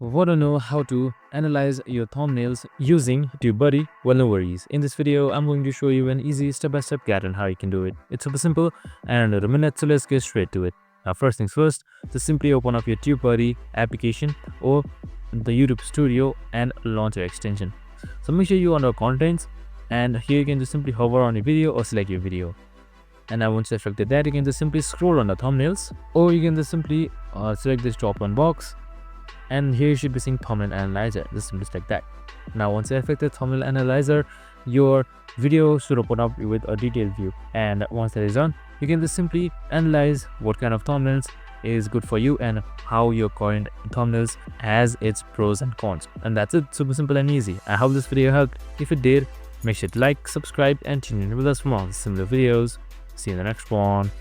Want to know how to analyze your thumbnails using TubeBuddy? Well, no worries. In this video, I'm going to show you an easy step-by-step guide on how you can do it. It's super simple and under a minute, so let's get straight to it. Now, first things first, just simply open up your TubeBuddy application or the YouTube Studio and launch your extension. So make sure you're under Contents, and here you can just simply hover on your video or select your video. And now once you selected that, you can just simply scroll on the thumbnails, or you can just simply select this drop-down box. And here you should be seeing thumbnail analyzer, just like that. Now once you select the thumbnail analyzer, your video should open up with a detailed view, and once that is done, you can just simply analyze what kind of thumbnails is good for you and how your current thumbnails has its pros and cons. And that's it, super simple and easy. I hope this video helped. If it did, make sure to like, subscribe and tune in with us for more similar videos. See you in the next one.